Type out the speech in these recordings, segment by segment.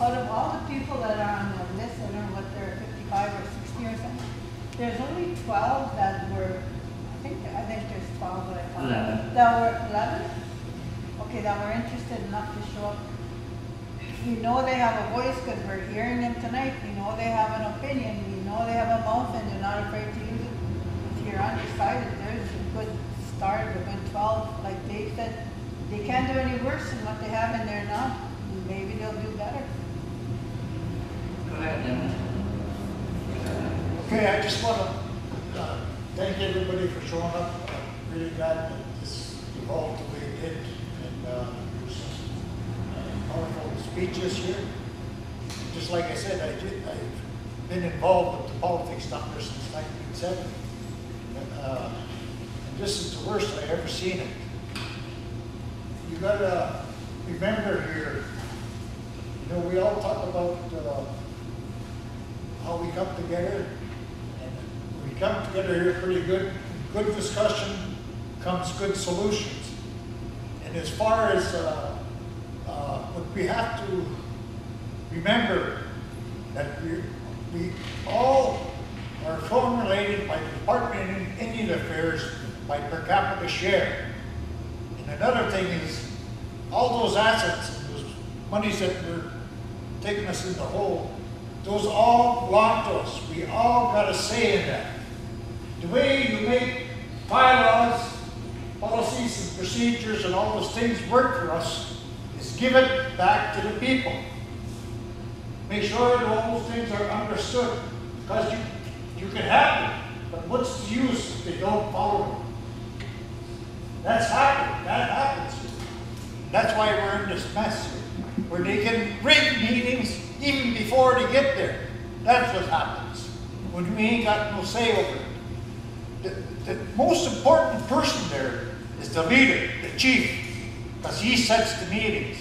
out of all the people that are on the list, I don't know what they're 55 or 60 or something, there's only 12 that were, I think there's 12 that I found. 11. That were 11? Okay, that were interested enough to show up. We know they have a voice because we're hearing them tonight. We know they have an opinion. We know they have a mouth and they're not afraid to use it. If you're undecided, there's a good start, a good 12. Like Dave said, they can't do any worse than what they have and they're not. Maybe they'll do better. Go ahead, Dennis. Okay, I just want to thank everybody for showing up. I'm really glad that this evolved the way it did. And there was some powerful speeches here. Just like I said, I've been involved with the politics down there since 1970. And this is the worst I've ever seen it. You got to remember here, you know, we all talk about how we come together. And we come together here pretty good. Good discussion comes good solutions. And as far as what we have to remember, that we all are formulated by the Department of Indian Affairs by per capita share. And another thing is, all those assets and those monies that were taking us in the hole, those all belong to us. We all got a say in that. The way you make bylaws, policies and procedures and all those things work for us is give it back to the people. Make sure that all those things are understood, because you can have them, but what's the use if they don't follow them? That's happening. That happens. That's why we're in this mess here, where they can rig meetings even before they get there. That's what happens when we ain't got no say over it. The most important person there is the leader, the chief, because he sets the meetings.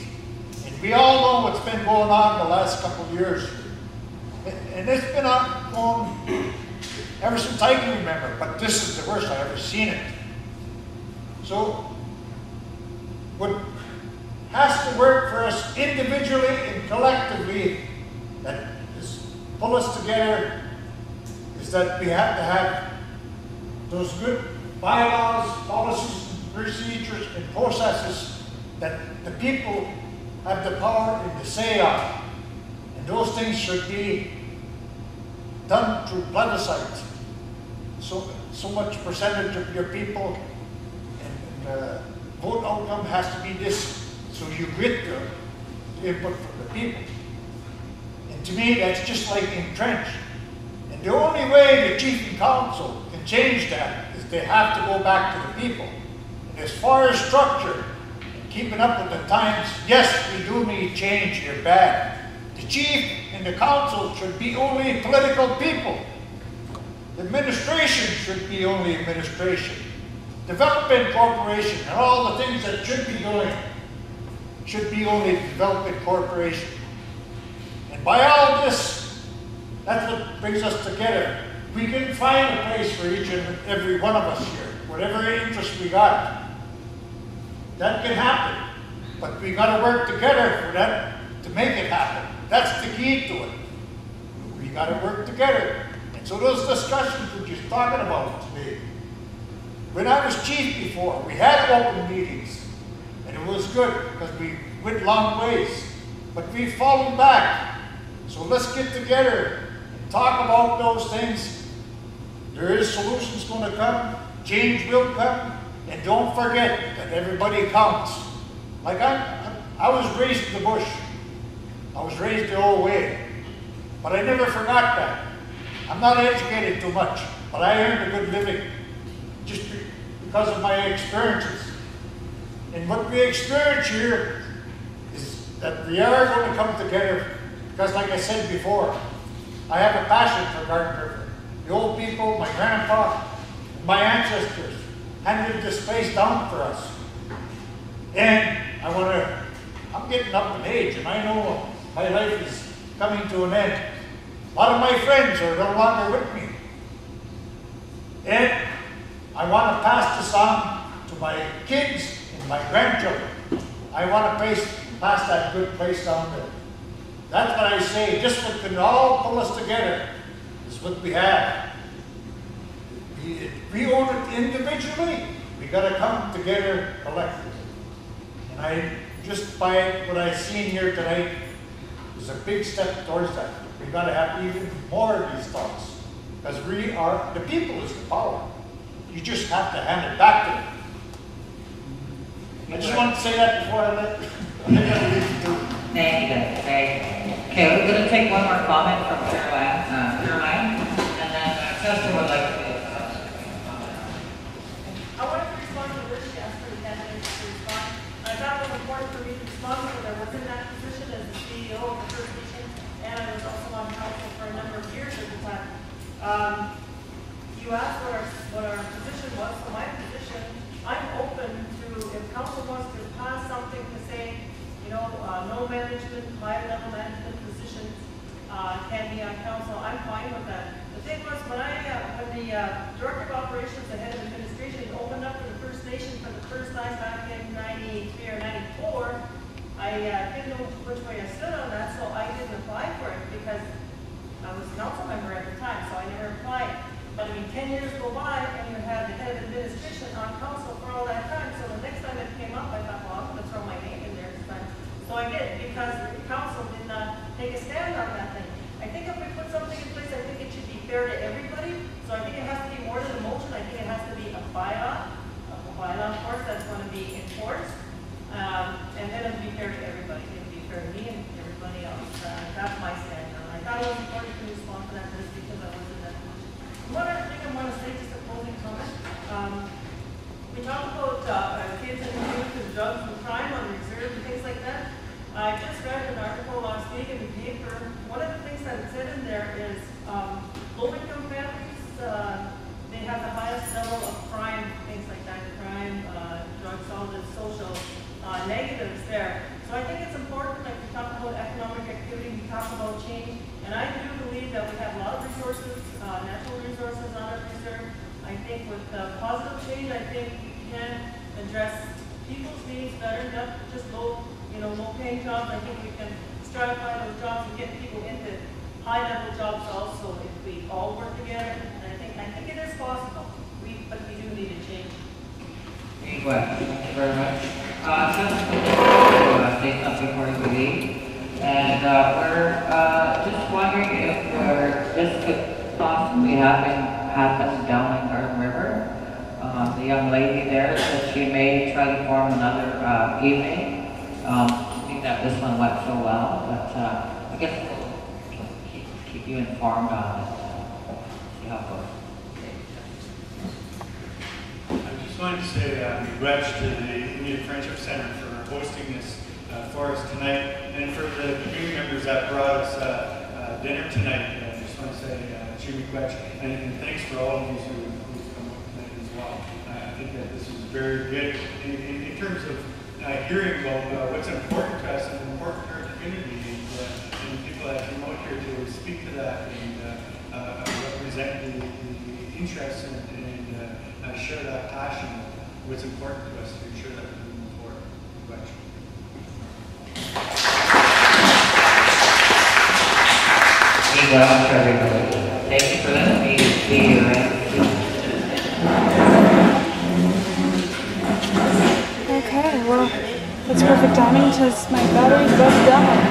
And we all know what's been going on the last couple of years. And it's been going ever since I can remember, but this is the worst I've ever seen it. So, what has to work for us individually and collectively, that is pull us together, is that we have to have those good bylaws, policies, procedures, and processes that the people have the power and the say on. And those things should be done through plebiscite. So much percentage of your people and vote outcome has to be this, so you get the input from the people. And to me, that's just like entrenched. And the only way the chief and council can change that is they have to go back to the people. And as far as structure and keeping up with the times, yes, we do need change here bad. The chief and the council should be only political people. The administration should be only administration. Development Corporation and all the things that should be doing should be only Development Corporation. And by all this, that's what brings us together. We can find a place for each and every one of us here, whatever interest we got. That can happen. But we got to work together for that to make it happen. That's the key to it. We got to work together. And so those discussions we're just talking about today, when I was chief before, we had open meetings, and it was good because we went long ways, but we fallen back. So let's get together and talk about those things. There is solutions going to come, change will come, and don't forget that everybody counts. Like I was raised in the bush. I was raised the old way, but I never forgot that. I'm not educated too much, but I earned a good living just because of my experiences. And what we experience here is that we are going to come together because, like I said before, I have a passion for Garden River. The old people, my grandpa, my ancestors handed this place down for us. And I'm getting up in age, and I know my life is coming to an end. A lot of my friends are no longer with me. And I want to pass this on to my kids and my grandchildren. I want to pass that good place down there. That's what I say, just what can all pull us together is what we have. If we own it individually, we gotta come together collectively. And I, just by what I've seen here tonight, is a big step towards that. We gotta have even more of these thoughts. Because we are, the people is the power. You just have to hand it back to them. I just want to say that before I let, Thank you, guys. Okay, we're going to take one more comment from Caroline, and then Chester would like to make a comment. I wanted to respond to this, ask for the candidates to respond. I thought it was important for me to respond because I was in that position as the CEO of the First Nation, and I was also on council for a number of years at the time. You asked what our position was. So my position, I'm open to, if council wants to pass something to say, you know, no management, high-level management positions can be on council, I'm fine with that. The thing was, when the Director of Operations, the head of administration, opened up for the First Nation for the first time back in 93 or 94, I didn't know which way I stood on that, so I didn't apply for it because I was a council member at the time, so I never applied. But I mean, 10 years go by and you had the head of administration on council for all that time, so the next time it came up, I thought, well, I'm going to throw my name in there this time. So I did, because the council did not take a stand on that thing. I think if we put something in place, I think it should be fair to everybody. So I think it has to be more than a motion. I think it has to be a bylaw, of course, that's going to be enforced. And then it'll be fair to everybody. It'll be fair to me and everybody else. That's my stand on it. I thought it was important to respond to that just because I was in that position. One other thing I want to say, just a closing comment. We talked about kids and youth and drugs and crime on reserve and things like that. I just read an article last week in the paper. One of the things that it said in there is low-income families, they have the highest level of crime, things like that, crime, drugs, all the social negatives there. So I think it's important, like we talk about economic activity, we talk about change, and I do believe that we have a lot of resources, natural resources on our reserve. I think with positive change, I think we can address people's needs better, not just low paying jobs. I think we can stratify those jobs and get people into high-level jobs also if we all work together. And I think it is possible. But we do need a change. Thank you very much. Just to say something before we leave. And we're just wondering if this could possibly happen down in Garden River. The young lady there said she may try to form another evening. I think that this one went so well, but I guess we'll keep you informed on it. See how it goes. I just wanted to say congrats to the Indian Friendship Center for hosting this for us tonight, and for the community members that brought us dinner tonight. I just want to say Jimmy Quetch, and thanks for all of you who've come up tonight as well. I think that this was very good in terms of hearing about what's important to us and important to our community, and people that come out here to speak to that and represent the interests and share that passion of what's important to us to ensure that we move forward. Be well for everybody. Thank you for letting me be here. Okay, well, that's perfect timing because my battery's about to die.